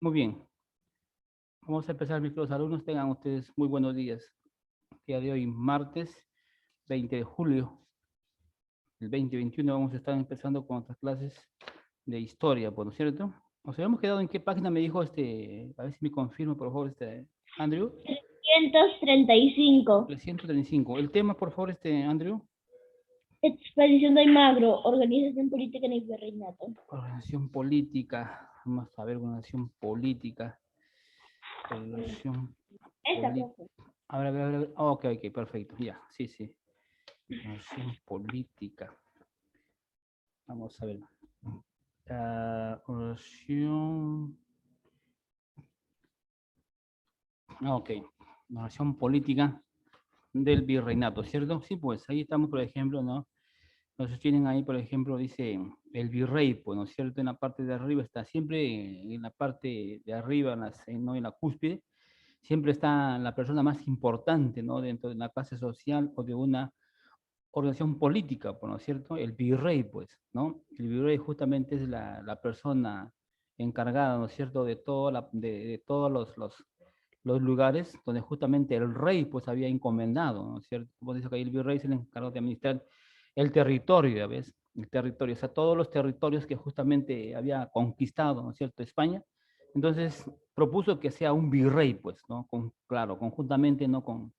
Muy bien, vamos a empezar, mis queridos alumnos. Tengan ustedes muy buenos días. Día de hoy, martes 20 de julio del 2021, vamos a estar empezando con otras clases de historia, ¿por no es cierto? Nos habíamos quedado en qué página me dijo a ver si me confirma, por favor, Andrew. 335. 335. El tema, por favor, Andrew. Expedición de Almagro, organización política en el virreinato. Organización política. Vamos a ver, organización política. Organización Esta, política. profe. A ver. Ok, ok, perfecto. Ya, sí, sí. Organización política. Vamos a ver. Oración. Ok. Oración política del virreinato, ¿cierto? Sí, pues ahí estamos, por ejemplo, ¿no? Entonces tienen ahí, por ejemplo, dice el virrey, pues, ¿no es cierto? En la parte de arriba está siempre, en la parte de arriba, ¿no? En la cúspide, siempre está la persona más importante, ¿no? Dentro de una clase social o de una organización política, pues, ¿no es cierto? El virrey, pues, ¿no? El virrey justamente es la persona encargada, ¿no es cierto?, de todos los lugares donde justamente el rey, pues, había encomendado, ¿no es cierto? Como dice que ahí el virrey es el encargado de administrar el territorio, ¿ya ves? El territorio, o sea, todos los territorios que justamente había conquistado, ¿no es cierto?, España. Entonces, propuso que sea un virrey, pues, ¿no? Claro, conjuntamente, ¿no? Con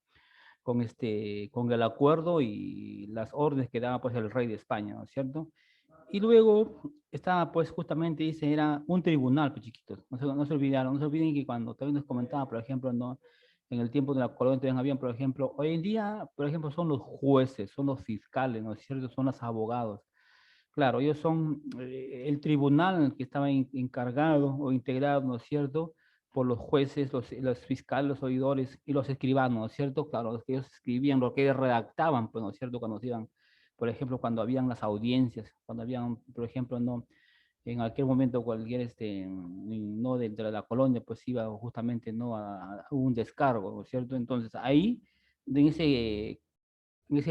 el acuerdo y las órdenes que daba pues el rey de España, ¿no es cierto? Y luego estaba pues justamente, dice, era un tribunal, pues chiquitos, no se olvidaron, no se olviden que cuando también nos comentaba, por ejemplo, ¿no? En el tiempo de la colonia también habían, por ejemplo, hoy en día, por ejemplo, son los jueces, son los fiscales, ¿no es cierto? Son los abogados. Claro, ellos son el tribunal que estaba encargado o integrado, ¿no es cierto?, por los jueces, los fiscales, los oidores y los escribanos, ¿no es cierto? Claro, los que ellos escribían, lo que ellos redactaban, pues, ¿no es cierto?, cuando se iban, por ejemplo, cuando habían las audiencias, cuando habían, por ejemplo, no, en aquel momento cualquier, no dentro de la colonia, pues iba justamente, ¿no?, a un descargo, ¿no es cierto? Entonces ahí, en ese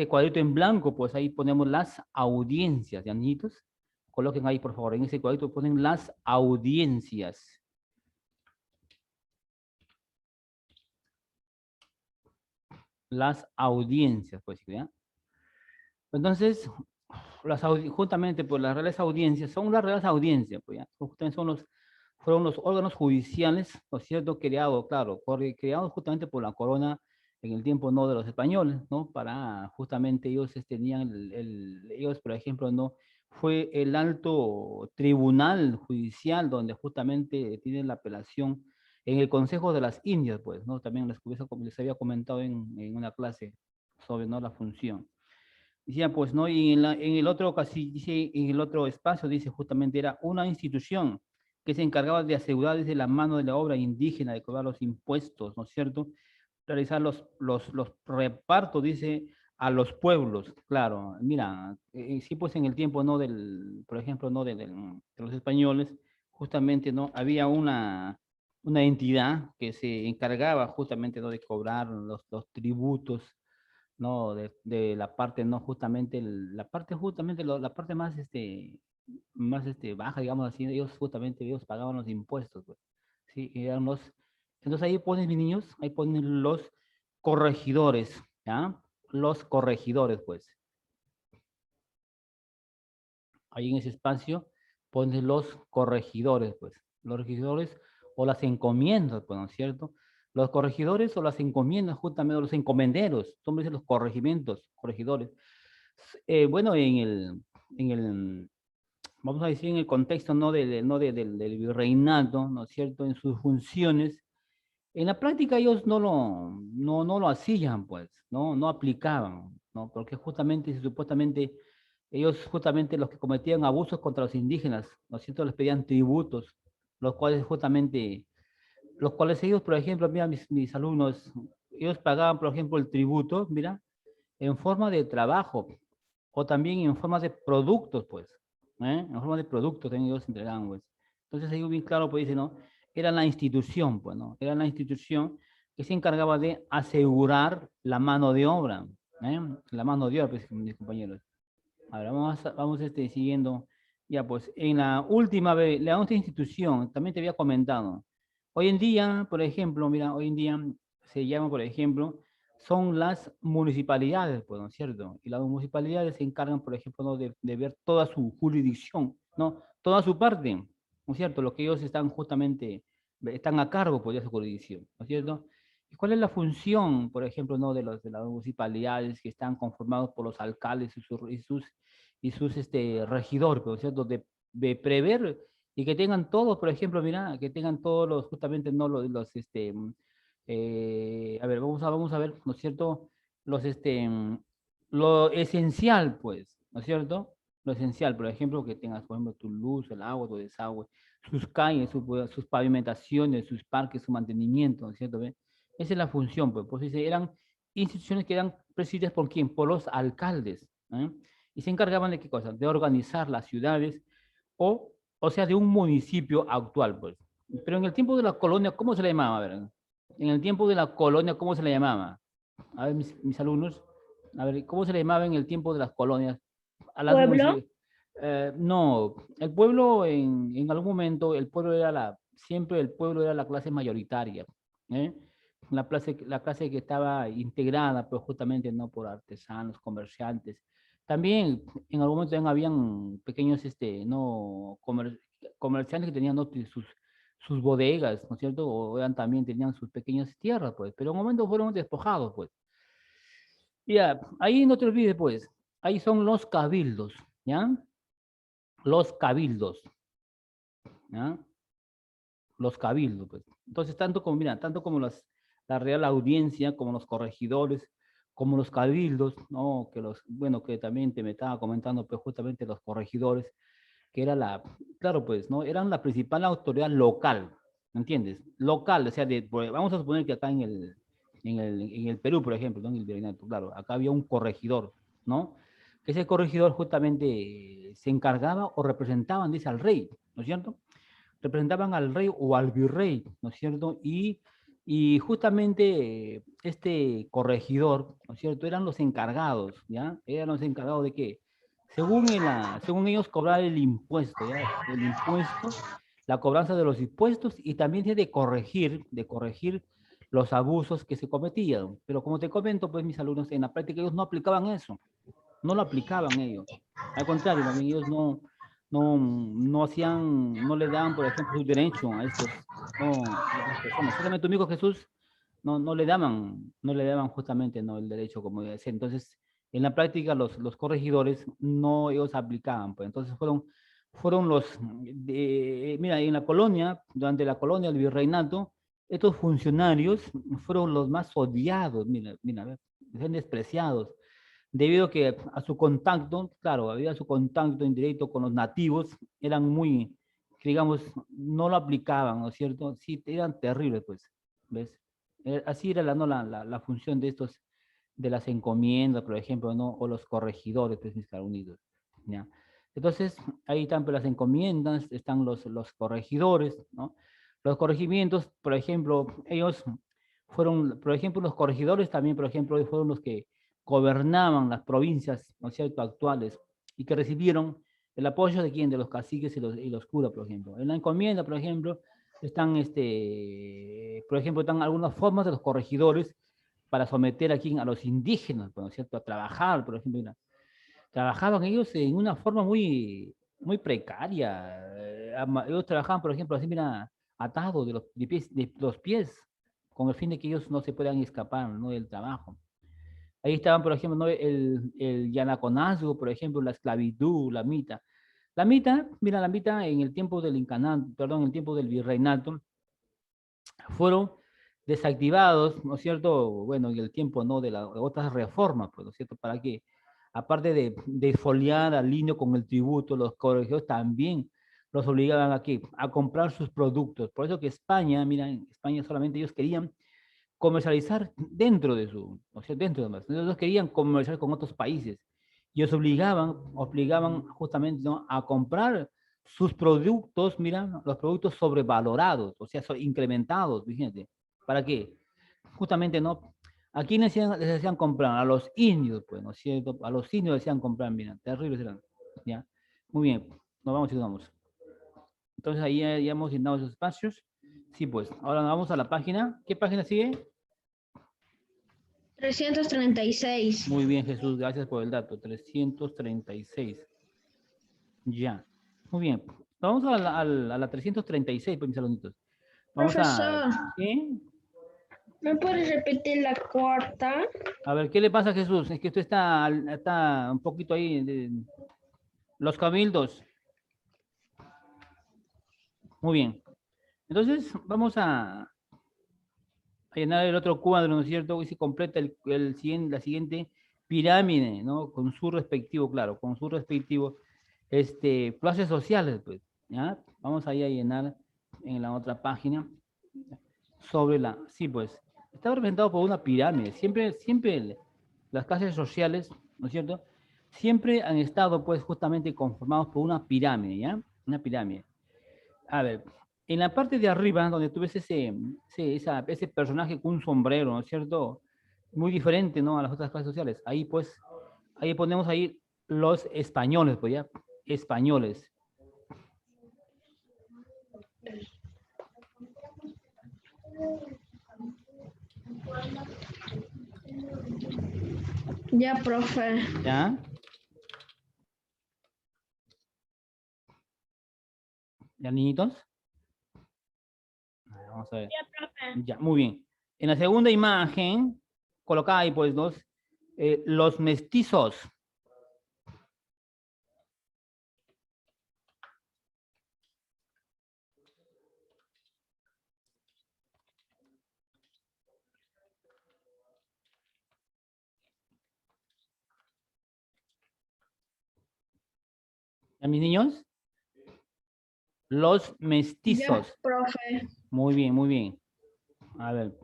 cuadrito en blanco, pues ahí ponemos las audiencias, ¿ya, niñitos? Coloquen ahí, por favor, en ese cuadrito ponen las audiencias. Las audiencias, pues, ¿ya? Entonces, justamente por las reales audiencias, son las reales audiencias, pues, ¿ya? Justamente fueron los órganos judiciales, ¿no es cierto?, creados, claro, creados justamente por la corona en el tiempo, ¿no?, de los españoles, ¿no? Para justamente ellos tenían, ellos, por ejemplo, ¿no? Fue el alto tribunal judicial donde justamente tienen la apelación en el Consejo de las Indias, pues, ¿no? También les había comentado en una clase sobre, ¿no?, la función. Decía, pues, ¿no? Y en el otro, casi, dice, en el otro espacio, dice, justamente era una institución que se encargaba de asegurar desde la mano de la obra indígena, de cobrar los impuestos, ¿no es cierto? Realizar los repartos, dice, a los pueblos. Claro, mira, sí, pues en el tiempo, ¿no? Por ejemplo, ¿no? De los españoles, justamente, ¿no? Había una entidad que se encargaba justamente, ¿no?, de cobrar los tributos, ¿no? De la parte, ¿no? Justamente, la parte más, baja, digamos así, ellos pagaban los impuestos, pues, ¿sí? Entonces ahí ponen, mis niños, ahí ponen los corregidores, ¿ya? Los corregidores, pues. Ahí en ese espacio ponen los corregidores, pues. Los regidores o las encomiendas, pues, ¿no es cierto? Los corregidores o las encomiendas, justamente los encomenderos, son veces los corregimientos, corregidores. Bueno, en el, vamos a decir, en el contexto, ¿no? Del virreinato, ¿no es cierto?, en sus funciones, en la práctica ellos no lo hacían, pues, no aplicaban, ¿no? Porque justamente, supuestamente, ellos justamente los que cometían abusos contra los indígenas, ¿no es cierto?, les pedían tributos, los cuales justamente, los cuales ellos, por ejemplo, mira, mis alumnos, ellos pagaban, por ejemplo, el tributo, mira, en forma de trabajo, o también en forma de productos, pues, ¿eh? En forma de productos también ellos entregaban, pues. Entonces ahí bien claro, pues dice, ¿no? Era la institución, pues, ¿no? Era la institución que se encargaba de asegurar la mano de obra, ¿eh? La mano de obra, pues, mis compañeros. Ahora vamos siguiendo. Ya, pues, en la última institución, también te había comentado, Hoy en día, por ejemplo, mira, hoy en día se llama, por ejemplo, son las municipalidades, pues, ¿no es cierto? Y las municipalidades se encargan, por ejemplo, ¿no? de ver toda su jurisdicción, ¿no? Toda su parte, ¿no es cierto? Lo que ellos están justamente, están a cargo, pues, de esa jurisdicción, ¿no es cierto? ¿Y cuál es la función, por ejemplo, ¿no? De las municipalidades que están conformados por los alcaldes y sus regidores, pues, ¿no es cierto? De prever y que tengan todos, por ejemplo, mira, que tengan todos los, justamente, no a ver, vamos a ver, ¿no es cierto? Los, lo esencial, pues, ¿no es cierto? Lo esencial, por ejemplo, que tengas, por ejemplo, tu luz, el agua, tu desagüe, sus calles, sus pavimentaciones, sus parques, su mantenimiento, ¿no es cierto? ¿Ve? Esa es la función, pues dice, eran instituciones que eran presididas por quién, por los alcaldes, ¿eh? Y se encargaban de qué cosa, de organizar las ciudades o o sea, de un municipio actual, pues. Pero en el tiempo de la colonia, ¿cómo se le llamaba? A ver, en el tiempo de la colonia, ¿cómo se le llamaba? A ver, mis alumnos, a ver, ¿cómo se le llamaba en el tiempo de las colonias? A las ¿Pueblo? no, el pueblo en algún momento, el pueblo era siempre el pueblo era la clase mayoritaria, ¿eh? La clase que estaba integrada, pues justamente, ¿no? Por artesanos, comerciantes. También, en algún momento también habían pequeños, no, comerciantes que tenían, ¿no? sus bodegas, ¿no es cierto? O eran, también tenían sus pequeñas tierras, pues, pero en un momento fueron despojados, pues. Ya, ahí no te olvides, pues, ahí son los cabildos, ¿ya? Los cabildos, ¿ya? Los cabildos, pues. Entonces, tanto como, mira, tanto como la Real Audiencia, como los corregidores, como los cabildos, ¿no? Bueno, que también te me estaba comentando, pues justamente los corregidores, que era claro, pues, ¿no? Eran la principal autoridad local, ¿me entiendes? Local, o sea, vamos a suponer que acá en el Perú, por ejemplo, ¿no? En el virreinato, claro, acá había un corregidor, ¿no? Que ese corregidor justamente se encargaba o representaban, dice, al rey, ¿no es cierto? Representaban al rey o al virrey, ¿no es cierto? Y justamente este corregidor, ¿no es cierto? Eran los encargados, ¿ya? Eran los encargados de qué? Según ellos, cobrar el impuesto, ¿ya? El impuesto, la cobranza de los impuestos y también de corregir los abusos que se cometían. Pero como te comento, pues mis alumnos, en la práctica ellos no aplicaban eso, no lo aplicaban ellos. Al contrario, más bien ellos no hacían, no le daban, por ejemplo, su derecho a estas personas. Solamente tu amigo Jesús no le daban justamente, ¿no? El derecho, como decía. Entonces, en la práctica, los corregidores no ellos aplicaban, pues. Entonces fueron mira, en la colonia, durante la colonia del virreinato, estos funcionarios fueron los más odiados, mira, mira, a ver, son despreciados debido a que a su contacto, claro, había su contacto indirecto con los nativos, eran muy, digamos, no lo aplicaban, ¿no es cierto? Sí, eran terribles, pues, ¿ves? Así era ¿no? la función de estos, de las encomiendas, por ejemplo, ¿no? O los corregidores, pues, mis Estados Unidos, ¿ya? Entonces, ahí están pues, las encomiendas, están los corregidores, ¿no? Los corregimientos, por ejemplo, ellos fueron, por ejemplo, los corregidores también, por ejemplo, fueron los que gobernaban las provincias, ¿no es cierto?, actuales, y que recibieron el apoyo de quién, de los caciques y los curas, por ejemplo. En la encomienda, por ejemplo, están algunas formas de los corregidores para someter aquí a los indígenas, ¿no es cierto?, a trabajar, por ejemplo, mira, trabajaban ellos en una forma muy, muy precaria. Ellos trabajaban, por ejemplo, así, mira, atados de los pies, con el fin de que ellos no se puedan escapar, ¿no? Del trabajo. Ahí estaban, por ejemplo, ¿no? el yanaconazgo, por ejemplo, la esclavitud, la mita. La mita, mira, la mita en el tiempo del incanato, perdón, en el tiempo del virreinato, fueron desactivados, ¿no es cierto? Bueno, en el tiempo, ¿no? De las otras reformas, pues, ¿no es cierto? Para que, aparte de exfoliar al indio con el tributo, los corregidores también los obligaban a comprar sus productos. Por eso que España, mira, en España solamente ellos querían comercializar dentro de o sea, dentro de más. Ellos querían comerciar con otros países y os obligaban justamente, ¿no? A comprar sus productos, mira, los productos sobrevalorados, o sea, incrementados, fíjate. ¿Para qué? Justamente, ¿no? ¿A quiénes les hacían comprar? A los indios, pues, ¿no es cierto? A los indios les hacían comprar, mira, terribles eran, ¿ya? Muy bien, nos vamos y nos vamos. Entonces ahí ya hemos llenado esos espacios. Sí, pues. Ahora vamos a la página. ¿Qué página sigue? 336. Muy bien, Jesús. Gracias por el dato. 336. Ya. Muy bien. Vamos a la 336, pues, mis alumnitos. Vamos a... Profesor, ¿Sí? ¿me puedes repetir la cuarta? A ver, ¿qué le pasa a Jesús? Es que usted está un poquito ahí. Los cabildos. Muy bien. Entonces, vamos a llenar el otro cuadro, ¿no es cierto? Y se completa la siguiente pirámide, ¿no? Con su respectivo, claro, con su respectivo, clases sociales, pues, ¿ya? Vamos ahí a llenar en la otra página sobre sí, pues, está representado por una pirámide. Siempre las clases sociales, ¿no es cierto? Siempre han estado, pues, justamente conformados por una pirámide, ¿ya? Una pirámide. A ver, en la parte de arriba, donde tú ves ese personaje con un sombrero, ¿no es cierto? Muy diferente, ¿no? A las otras clases sociales. Ahí, pues, ahí ponemos ahí los españoles, pues ya, españoles. Ya, profe. ¿Ya? ¿Ya, niñitos? Vamos a ver. Ya, profe. Ya, muy bien. En la segunda imagen, coloca ahí, pues, los mestizos. ¿Ya, mis niños? Los Ya, mestizos. profe. Muy bien, muy bien. A ver.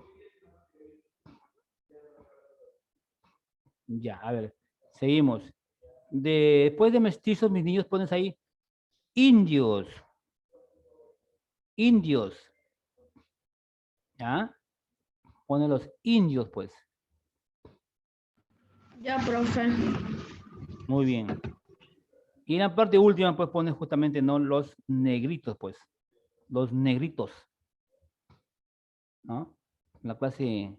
Ya, a ver. Seguimos. Después de mestizos, mis niños, pones ahí indios. Indios. ¿Ya? Ponen los indios, pues. Ya, profe. Muy bien. Y en la parte última, pues pones justamente, ¿no? Los negritos, pues. Los negritos. ¿No? La clase,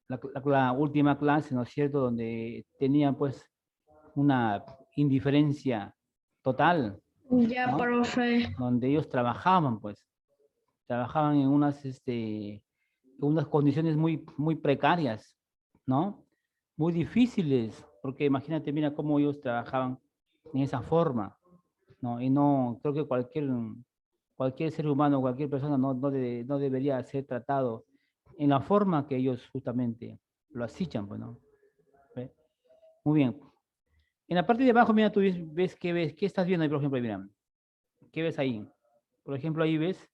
la última clase, ¿no es cierto? Donde tenían, pues, una indiferencia total, Ya, ¿no? profe. Donde ellos trabajaban, pues. Trabajaban en unas condiciones muy precarias, ¿no? Muy difíciles, porque imagínate, mira cómo ellos trabajaban en esa forma, ¿no? Y no, creo que cualquier ser humano, cualquier persona no debería ser tratado en la forma que ellos justamente lo asichan, pues, ¿no? ¿Ve? Muy bien. En la parte de abajo, mira, tú ¿qué estás viendo ahí, por ejemplo? Ahí, mira, ¿qué ves ahí? Por ejemplo, ahí ves,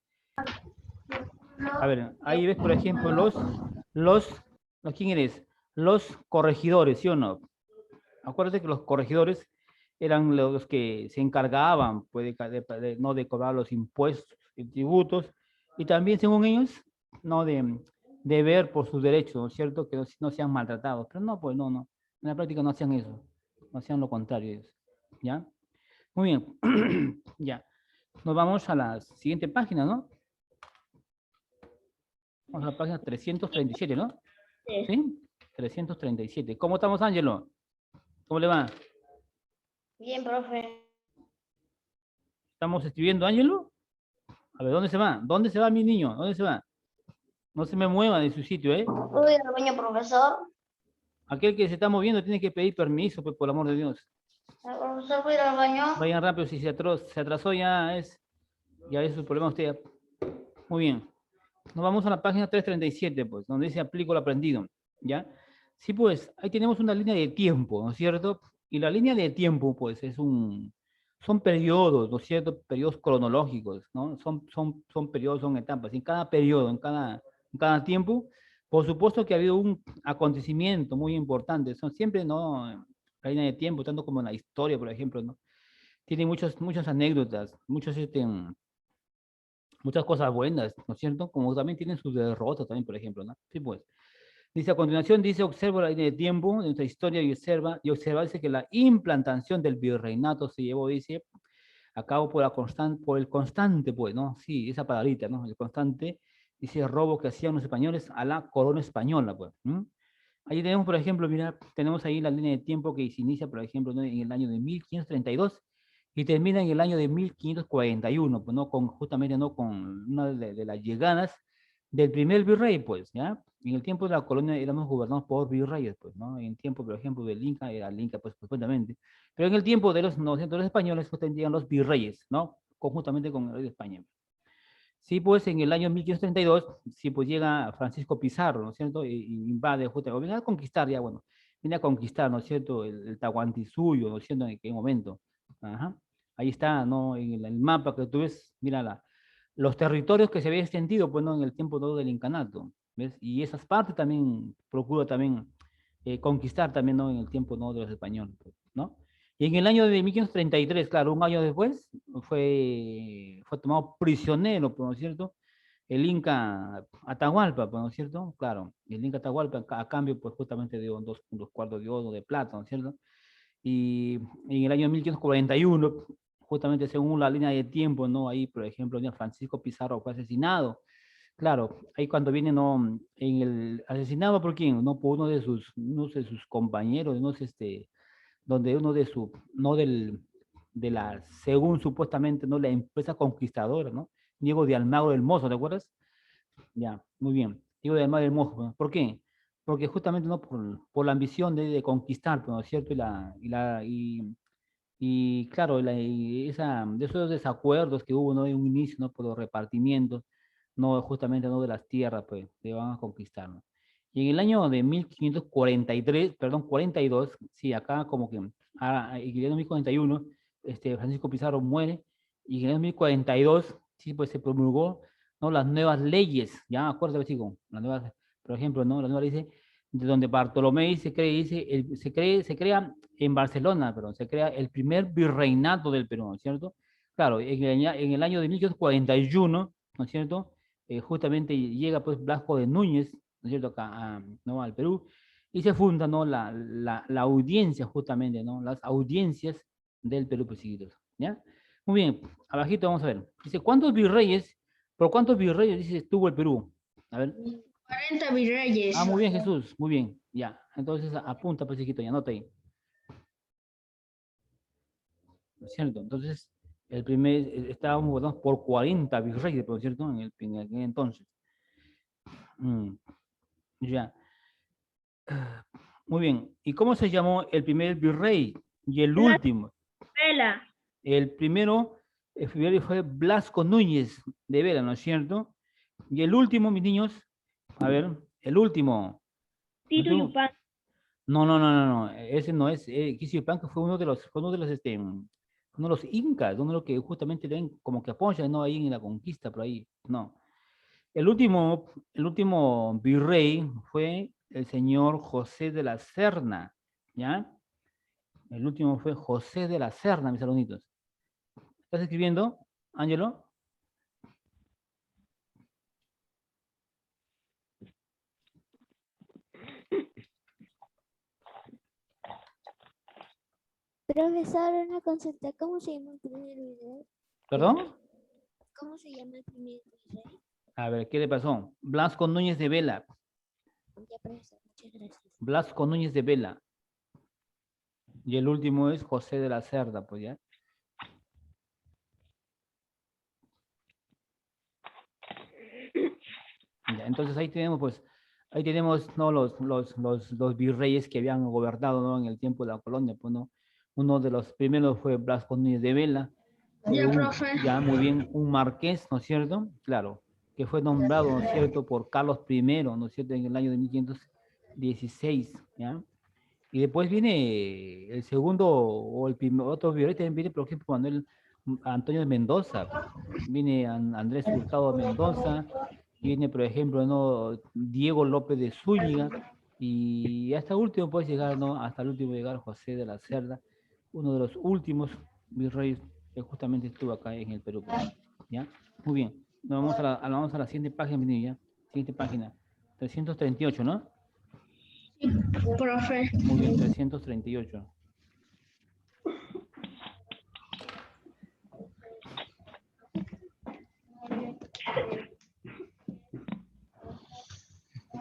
a ver, ahí ves, por ejemplo, ¿no? ¿Quién eres? Los corregidores, ¿sí o no? Acuérdate que los corregidores eran los que se encargaban, pues, no de cobrar los impuestos y tributos, y también, según ellos, no de ver por sus derechos, ¿no es cierto? Que no sean maltratados. Pero no, pues no. En la práctica no hacían eso, no hacían lo contrario ellos. ¿Ya? Muy bien. Ya. Nos vamos a la siguiente página, ¿no? Vamos a la página 337, ¿no? Sí. ¿Sí? 337. ¿Cómo estamos, Ángelo? ¿Cómo le va? Bien, profe. ¿Estamos escribiendo, Ángelo? A ver, ¿dónde se va? ¿Dónde se va mi niño? ¿Dónde se va? No se me mueva de su sitio, ¿eh? ¿Puedo ir al baño, profesor? Aquel que se está moviendo tiene que pedir permiso, pues, por el amor de Dios. Profesor, ¿puedo ir al baño? Vayan rápido, si se atrasó ya es su problema usted. Muy bien. Nos vamos a la página 337, pues, donde dice aplico lo aprendido, ¿ya? Sí, pues, ahí tenemos una línea de tiempo, ¿no es cierto? Y la línea de tiempo, pues, son periodos, ¿no es cierto? Periodos cronológicos, ¿no? Son periodos, son etapas. En cada periodo, en cada tiempo, por supuesto que ha habido un acontecimiento muy importante. Son siempre, ¿no? La línea de tiempo, tanto como en la historia, por ejemplo, ¿no? Tiene muchas anécdotas, muchas cosas buenas, ¿no es cierto? Como también tienen sus derrotas también, por ejemplo, ¿no? Sí, pues. Dice a continuación, dice, observa la línea de tiempo de nuestra historia y observa, dice que la implantación del virreinato se llevó, dice, a cabo por el constante, pues, ¿no? Sí, esa palabrita, ¿no? El constante, dice, robo que hacían los españoles a la corona española, pues. Ahí tenemos, por ejemplo, mira, tenemos ahí la línea de tiempo que se inicia, por ejemplo, ¿no? En el año de 1532 y termina en el año de 1541, pues, ¿no? Con, justamente, ¿no? Con una de las llegadas del primer virrey, pues, ¿ya? En el tiempo de la colonia éramos gobernados por virreyes, pues, ¿no? En el tiempo, por ejemplo, del Inca, era el Inca, pues, supuestamente. Pero en el tiempo de los 900 españoles, pues, llegan los virreyes, ¿no? Conjuntamente con el rey de España. Sí, pues, en el año 1532, sí, pues, llega Francisco Pizarro, ¿no es cierto? Y invade, justamente, viene a conquistar ya, bueno, viene a conquistar, ¿no es cierto? El Tahuantinsuyo, ¿no es cierto? ¿En qué momento? Ajá. Ahí está, ¿no? En el mapa que tú ves, mira los territorios que se habían extendido, pues, ¿no? En el tiempo todo del incanato, ¿ves? Y esas partes también procura también conquistar también, ¿no? En el tiempo, ¿no? De los españoles, pues, ¿no? Y en el año de 1533, claro, un año después, fue tomado prisionero, ¿no es cierto? El Inca Atahualpa, ¿no es cierto? Claro, el Inca Atahualpa a cambio, pues, justamente de dos cuartos de oro de plata, ¿no es cierto? Y en el año 1541, justamente según la línea de tiempo, ¿no? Ahí, por ejemplo, Francisco Pizarro fue asesinado. Claro, ahí cuando viene, ¿no? En el asesinado por quién, ¿no? Por uno de sus compañeros, no sé, donde uno de su, no de la, según supuestamente, ¿no? La empresa conquistadora, ¿no? Diego de Almagro del Mozo, ¿te acuerdas? Ya, muy bien. Diego de Almagro del Mozo, ¿no? ¿Por qué? Porque justamente, ¿no? Por la ambición de conquistar, ¿no es cierto? Y claro, de esos desacuerdos que hubo, ¿no? En un inicio, ¿no? Por los repartimientos, no justamente, ¿no? De las tierras, pues, que van a conquistar, ¿no? Y en el año de 1543, perdón, 42, sí, acá como que, en el año 1041, Francisco Pizarro muere, y en el año 1042, sí, pues se promulgó, ¿no? Las nuevas leyes, ya, acuérdate, chico, las nuevas, por ejemplo, ¿no? Las nuevas leyes de donde Bartolomé se cree, dice, se crea en Barcelona, pero se crea el primer virreinato del Perú, ¿no es cierto? Claro, en el año de 1541, ¿no es cierto? Justamente llega pues Blasco de Núñez, ¿no es cierto?, acá ¿no? Al Perú, y se funda, ¿no? La audiencia, justamente, ¿no? Las audiencias del Perú perseguidos, ¿ya? Muy bien, abajito vamos a ver. Dice, por cuántos virreyes, dice, estuvo el Perú? A ver. 40 virreyes. Ah, muy bien, Jesús, muy bien, ya. Entonces apunta, pues, chiquito, y anota ahí. ¿No es cierto? Entonces, estábamos gobernados por 40 virreyes, ¿no es cierto? En aquel entonces. Ya. Muy bien. ¿Y cómo se llamó el primer virrey y el último? Vela. El primero fue Blasco Núñez de Vera, ¿no es cierto? Y el último, mis niños, a ver, el último. Tito Yupan. No. Ese no es. Quisipán, que fue uno de los, uno de los incas, uno de los que justamente ven como que apoyan, ¿no? Ahí en la conquista, por ahí. No. El último virrey fue el señor José de la Serna, ¿ya? El último fue José de la Serna, mis alumnitos. ¿Estás escribiendo, Ángelo? Profesor, una consulta. ¿Cómo se llama el primer video? ¿Perdón? ¿Cómo se llama el primer video? A ver, ¿qué le pasó? Blasco Núñez de Vela. Ya, profesor, muchas gracias. Blasco Núñez de Vela. Y el último es José de la Cerda, pues ya. Ya, entonces ahí tenemos, pues, ¿no? Los virreyes que habían gobernado, ¿no? En el tiempo de la colonia, pues, ¿no? Uno de los primeros fue Blasco Núñez de Vela. Ya, profe. Ya, muy bien, un marqués, ¿no es cierto? Claro, que fue nombrado, ¿no es cierto?, por Carlos I, ¿no es cierto?, en el año de 1516, ¿ya? Y después viene el segundo, o el primer, otro virrey también viene, por ejemplo, Manuel Antonio de Mendoza, viene Andrés Hurtado de Mendoza, viene, por ejemplo, ¿no? Diego López de Zúñiga, y hasta último puede llegar, ¿no? Hasta el último llegar José de la Cerda, uno de los últimos virreyes que justamente estuvo acá en el Perú, ¿ya? Muy bien, nos vamos a la siguiente página, mi niña, siguiente página, 338, ¿no? Sí, profe. Muy bien, 338.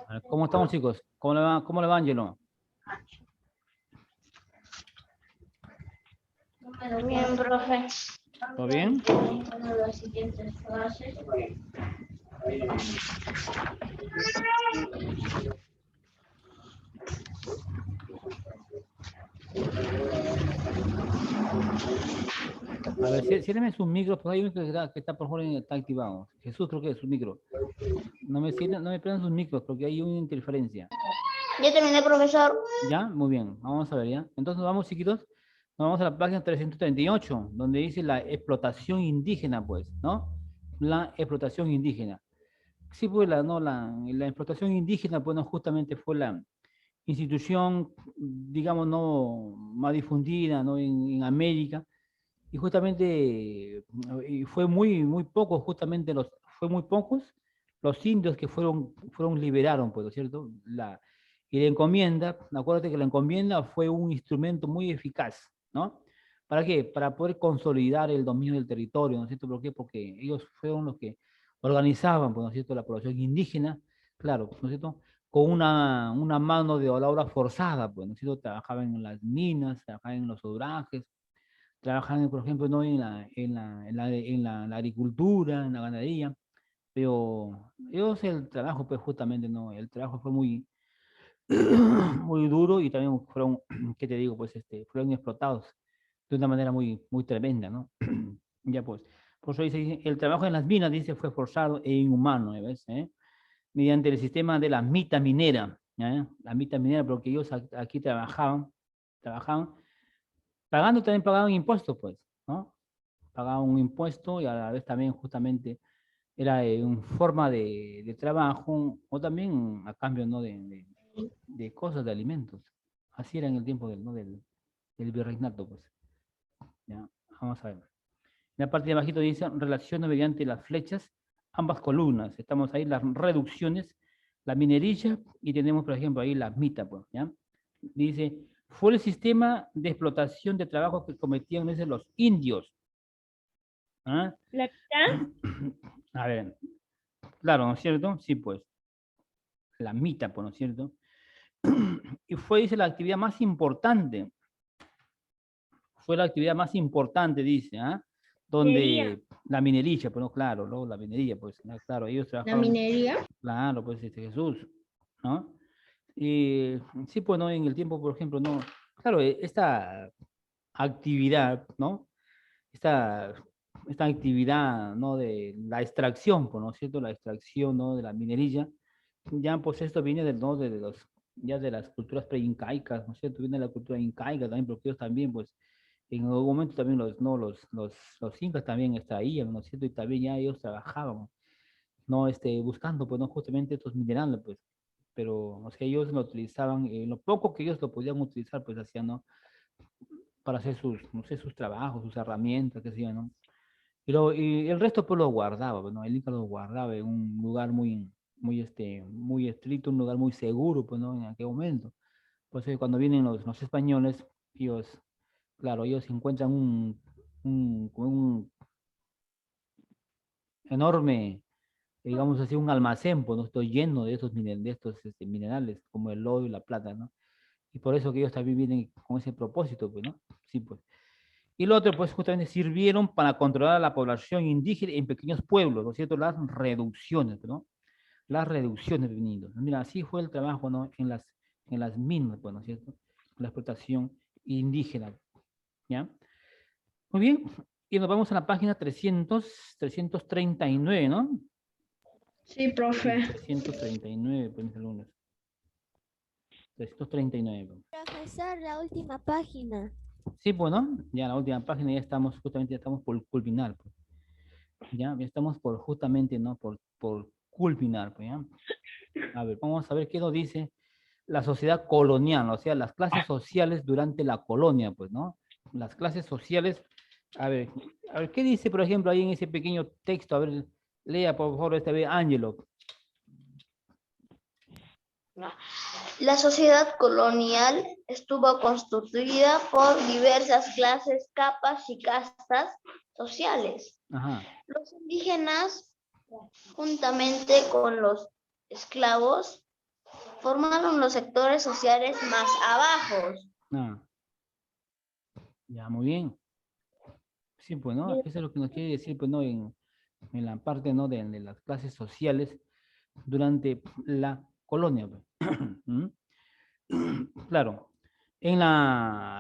A ver, ¿cómo estamos, chicos? ¿Cómo le va, Angelo? Bien, profe. ¿Todo bien? A ver, ciérreme su micro, porque hay uno que está por favor está activado. Jesús, creo que es su micro. No me prendan sus micros porque hay una interferencia. Ya terminé, profesor. ¿Ya? Muy bien. Vamos a ver, ¿ya? Entonces vamos, chiquitos. Nos vamos a la página 338, donde dice la explotación indígena, pues, ¿no? La explotación indígena. Sí, pues, la explotación indígena, pues, no, justamente fue la institución, digamos, no más difundida, ¿no? En América. Y justamente y fue muy pocos, justamente fue muy pocos los indios que fueron liberaron, pues, ¿no es cierto? Y la encomienda, acuérdate que la encomienda fue un instrumento muy eficaz, ¿no? ¿Para qué? Para poder consolidar el dominio del territorio, ¿no es cierto? ¿Por qué? Porque ellos fueron los que organizaban, pues, ¿no es cierto?, la población indígena, claro, ¿no es cierto?, con una mano de obra forzada, pues, ¿no es cierto?, trabajaban en las minas, trabajaban en los obrajes, trabajan, por ejemplo, ¿no? en la agricultura, en la ganadería, pero ellos el trabajo, pues justamente, ¿no? El trabajo fue muy, muy duro y también fueron, ¿qué te digo? Pues fueron explotados de una manera muy tremenda, ¿no? Ya pues, por eso dice, el trabajo en las minas, dice, fue forzado e inhumano, ¿ves? Mediante el sistema de la mita minera, ¿ya? La mita minera, porque ellos aquí trabajaban, también pagaban impuestos, pues, ¿no? Pagaban un impuesto y a la vez también justamente era una forma de trabajo o también a cambio, ¿no? de cosas, de alimentos. Así era en el tiempo del virreinato, pues. ¿Ya? Vamos a ver. En la parte de abajito dice relaciones mediante las flechas, ambas columnas. Estamos ahí las reducciones, la minería y tenemos, por ejemplo, ahí la mita, pues, ¿ya? Dice, fue el sistema de explotación de trabajo que cometían los indios. ¿Ah? ¿La mitad? A ver, claro, ¿no es cierto? Sí, pues, la mita, pues, ¿no es cierto? Y fue, dice, la actividad más importante. Fue la actividad más importante, dice, ¿ah? Minería. Donde la minería, pues, no, claro, ¿no? La minería, pues, ¿no? Claro, ellos La trabajaban, minería. claro, pues, Jesús, ¿no? Y sí, pues, ¿no? En el tiempo, por ejemplo, ¿no? Claro, esta actividad, ¿no? Esta, esta actividad, ¿no? De la extracción, pues, ¿no es cierto? La extracción, ¿no? De la minería, ya, pues, esto viene ¿no? ya de las culturas preincaicas, ¿no es cierto? Viene de la cultura incaica también, porque ellos también, pues, en algún momento también ¿no? los incas también extraían, ¿no es cierto? Y también ya ellos trabajaban, ¿no? Buscando, pues, ¿no? Justamente estos minerales, pues, pero, o sea, ellos lo utilizaban, lo poco que ellos lo podían utilizar, pues, hacían, ¿no? Para hacer no sé, sus trabajos, sus herramientas, qué sé yo, ¿no? Y el resto, pues, lo guardaba, pues, ¿no? El Inca lo guardaba en un lugar muy estricto, un lugar muy seguro, pues, ¿no? En aquel momento. Pues cuando vienen los españoles, ellos, claro, ellos encuentran un enorme, digamos así, un almacén, pues, ¿no? Estoy lleno de estos minerales, como el oro y la plata, ¿no? Y por eso que ellos también vienen con ese propósito, pues, ¿no? Sí, pues. Y lo otro, pues, justamente sirvieron para controlar a la población indígena en pequeños pueblos, ¿no es cierto? Las reducciones, ¿no? Las reducciones venidos. Mira, así fue el trabajo, ¿no? En las minas, pues, ¿no es cierto? La explotación indígena, ¿ya? Muy bien, y nos vamos a la página 339, ¿no? Sí, profe. 339, pues, mis alumnos. 339. Profesor, la última página. Sí, bueno, ya la última página ya estamos, justamente ya estamos por culminar, pues. Ya estamos por justamente, ¿no? Por culminar, pues, ¿ya? A ver, vamos a ver qué nos dice la sociedad colonial, o sea, las clases sociales durante la colonia, pues, ¿no? Las clases sociales, a ver, ¿qué dice, por ejemplo, ahí en ese pequeño texto? A ver, lea, por favor, esta vez, Ángelo. La sociedad colonial estuvo constituida por diversas clases, capas y castas sociales. Ajá. Los indígenas juntamente con los esclavos, formaron los sectores sociales más abajos. Ah. Ya, muy bien. Sí, pues, ¿no? Eso es lo que nos quiere decir, pues, ¿no? En la parte, ¿no? De las clases sociales durante la colonia, pues. ¿Mm? Claro.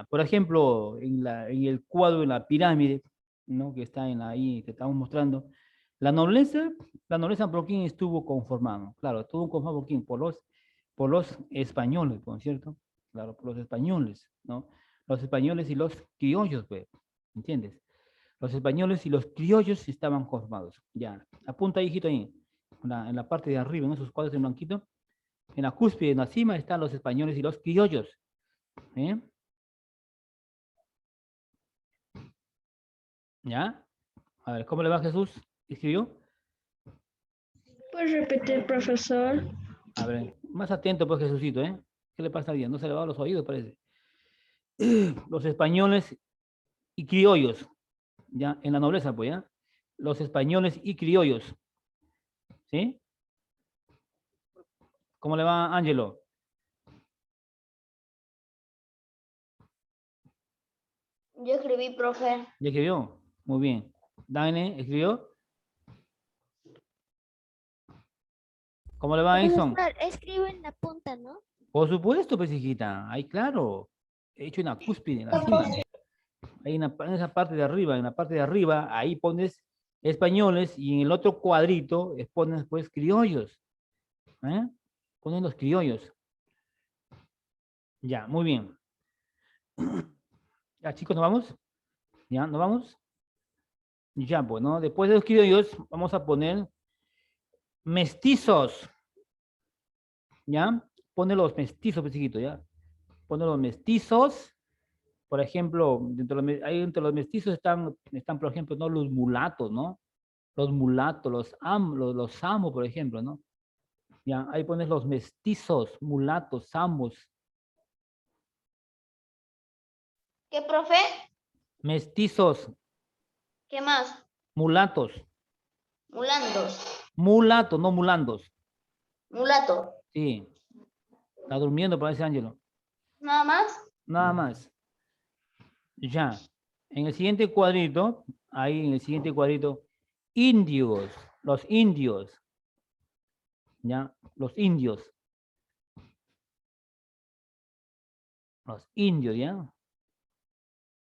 Por ejemplo, en el cuadro, en la pirámide, ¿no? Que está ahí, que estamos mostrando, la nobleza por quién estuvo conformado. Claro, estuvo conformado por quién, por los españoles, ¿no es cierto? Claro, por los españoles, ¿no? Los españoles y los criollos, pues, ¿entiendes? Los españoles y los criollos estaban conformados. Ya, apunta, hijito, ahí, en la parte de arriba, en esos cuadros en blanquito, en la cúspide, en la cima, están los españoles y los criollos. ¿Eh? ¿Ya? A ver, ¿cómo le va, Jesús? ¿Escribió? ¿Puedes repetir, profesor? A ver, más atento, pues, Jesucito, ¿eh? ¿Qué le pasa bien? No se le va a los oídos, parece. Los españoles y criollos, ¿ya? En la nobleza, pues, ¿ya? Los españoles y criollos, ¿sí? ¿Cómo le va, Ángelo? Yo escribí, profe. ¿Ya escribió? Muy bien. Dane, ¿escribió? ¿Cómo le va, Edson? Profesor, escribo en la punta, ¿no? Por supuesto, pues, hijita. Ahí, claro. He hecho una cúspide, en la cima. Ahí en esa parte de arriba, ahí pones españoles y en el otro cuadrito pones, pues, criollos. ¿Eh? Ponen los criollos. Ya, muy bien. Ya, chicos, ¿nos vamos? ¿Ya? ¿Nos vamos? Ya, pues, ¿no? Después de los criollos, vamos a poner mestizos. ¿Ya? Pone los mestizos, pues, chiquito, ¿ya? Pone los mestizos. Por ejemplo, ahí entre los mestizos están, por ejemplo, ¿no? Los mulatos, ¿no? Los mulatos, los amos, por ejemplo, ¿no? Ya, ahí pones los mestizos, mulatos, amos. ¿Qué, profe? Mestizos, ¿Qué más? mulatos. Mulandos. Mulatos, no mulandos. Mulato. Sí. Está durmiendo, parece, Ángelo. ¿Nada más? Nada más. Ya. En el siguiente cuadrito, ahí en el siguiente cuadrito, indios, los indios. ¿Ya? Los indios. Los indios, ¿ya?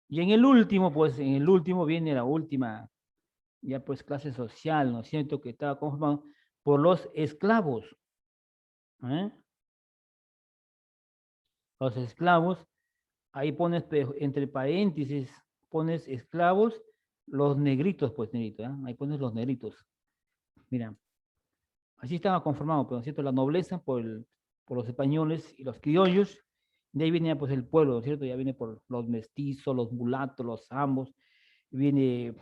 Y en el último, pues, en el último viene la última, ya pues, clase social, ¿no es cierto? Que estaba conformado por los esclavos. ¿Eh? Los esclavos, ahí pones entre paréntesis, pones esclavos, los negritos, pues, negrito, ¿eh? Ahí pones los negritos. Mira, así estaba conformado, pues, ¿no es cierto? La nobleza por los españoles y los criollos, de ahí viene, pues, el pueblo, ¿no es cierto? Ya viene por los mestizos, los mulatos, los ambos, viene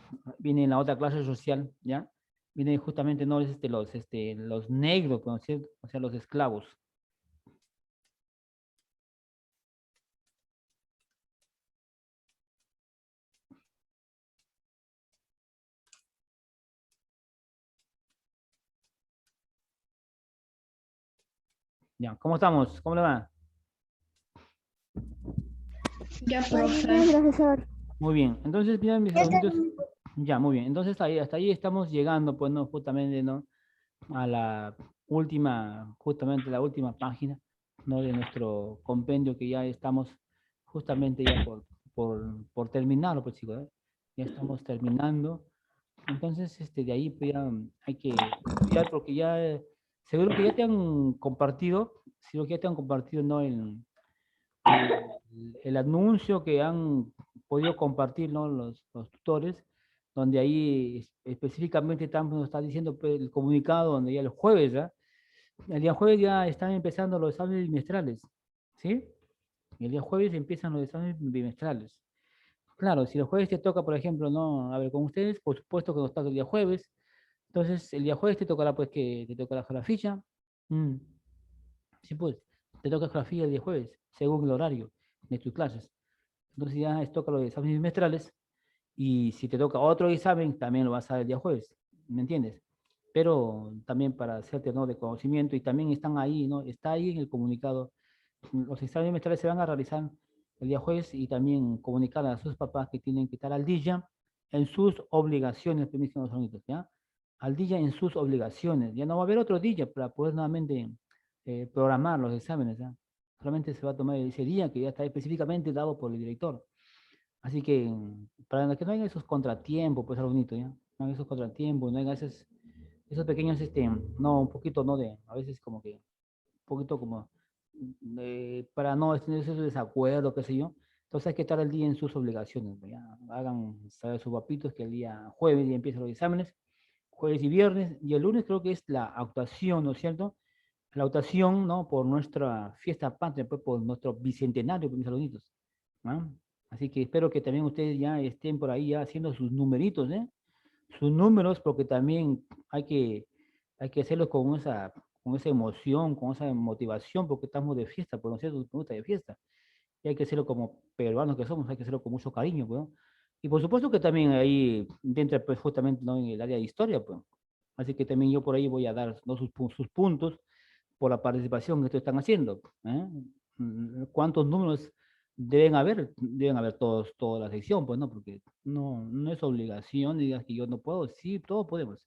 en la otra clase social, ¿ya? Viene justamente, no, los negros, ¿no es cierto? O sea, los esclavos. Ya, ¿cómo estamos? ¿Cómo le va? Ya, Muy profe. bien, profesor. Muy bien. Entonces, mira, mis alumnitos, ya, muy bien. Entonces, hasta ahí estamos llegando, pues, ¿no? Justamente, ¿no? A la justamente la última página, ¿no? De nuestro compendio, que ya estamos justamente ya por terminarlo, pues, chicos, ¿eh? Ya estamos terminando. Entonces, de ahí, pues, ya hay que estudiar, porque ya, seguro que ya te han compartido, seguro que ya te han compartido, ¿no? El anuncio que han podido compartir, ¿no? Los tutores, donde ahí específicamente nos está diciendo, pues, el comunicado, donde ya el jueves, ¿ya? El día jueves ya están empezando los exámenes bimestrales, ¿sí? El día jueves empiezan los exámenes bimestrales. Claro, si el jueves te toca, por ejemplo, ¿no? A ver, con ustedes, por supuesto que nos toca el día jueves. Entonces, el día jueves te tocará, pues, que te tocará geografía. Mm. Sí, pues, te toca geografía el día jueves, según el horario de tus clases. Entonces ya toca los exámenes bimestrales, y si te toca otro examen, también lo vas a ver el día jueves, ¿me entiendes? pero también para hacerte, ¿no?, de conocimiento, y también están ahí, ¿no? Está ahí en el comunicado. Los exámenes trimestrales se van a realizar el día jueves y también comunicar a sus papás que tienen que estar al día en sus obligaciones, permítanme, ¿ya? Al día en sus obligaciones. Ya no va a haber otro día para poder nuevamente programar los exámenes, ¿ya? Solamente se va a tomar ese día que ya está específicamente dado por el director. Así que para que no haya esos contratiempos, pues algo bonito, ¿ya? No haya esos contratiempos, no haya esos pequeños, no, un poquito, no de, a veces como que, un poquito como, para no tener esos desacuerdos, qué sé yo. Entonces hay que estar al día en sus obligaciones, ¿no? Ya hagan saber a sus papitos que el día jueves ya empiezan los exámenes, jueves y viernes, y el lunes creo que es la actuación, ¿no es cierto? La actuación, ¿no? Por nuestra fiesta patria, pues por nuestro bicentenario, pues, mis alumnitos, ¿no? Así que espero que también ustedes ya estén por ahí ya haciendo sus numeritos, ¿eh? Sus números, porque también hay que hacerlo con esa emoción, con esa motivación, porque estamos de fiesta, pues, ¿no es cierto? Nos gusta de fiesta. Y hay que hacerlo como peruanos que somos, hay que hacerlo con mucho cariño, pues, ¿no? Y por supuesto que también ahí dentro, pues, justamente, ¿no?, en el área de historia, pues. Así que también yo por ahí voy a dar, ¿no?, sus puntos por la participación que ustedes están haciendo, ¿eh? ¿Cuántos números deben haber? Deben haber todos, toda la sección, pues, ¿no? Porque no es obligación, digas que yo no puedo, sí, todos podemos.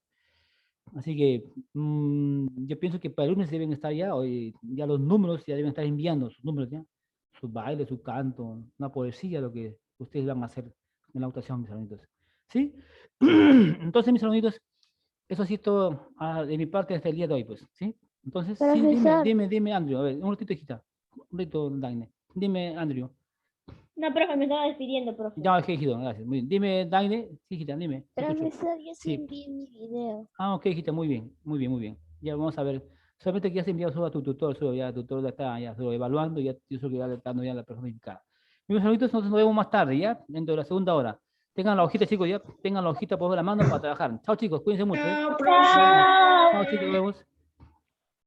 Así que yo pienso que para el lunes deben estar ya, hoy, ya los números ya deben estar enviando sus números, ¿ya? Sus bailes, su canto, una poesía, lo que ustedes van a hacer en la actuación, mis hermanitos. ¿Sí? Entonces, mis hermanitos, eso ha sido todo de mi parte hasta el día de hoy, pues, ¿sí? Entonces, sí, Profesor. dime, Andrew, a ver, un ratito, hijita, un ratito, Daine. Dime, Andrew. No, profe, me estaba despidiendo, profe. Ya, ok, hijito, gracias. Muy bien. Dime, Daine. Sí, hijita, dime. Te escucho. Profesor, yo sí Sí. envié mi video. Ah, ok, hijita, muy bien, muy bien, muy bien. Ya vamos a ver. Solamente que ya se enviado solo a tu tutor, solo ya, tu tutor ya está ya solo evaluando, ya yo creo que ya le está dando ya la persona indicada. Mis saluditos, nos vemos más tarde, ¿ya? Dentro de la segunda hora. Tengan la hojita, chicos, ya. Tengan la hojita por la mano para trabajar. Chao, chicos, cuídense mucho, ¿eh? No, profe. Chao. Chao, chicos, nos vemos.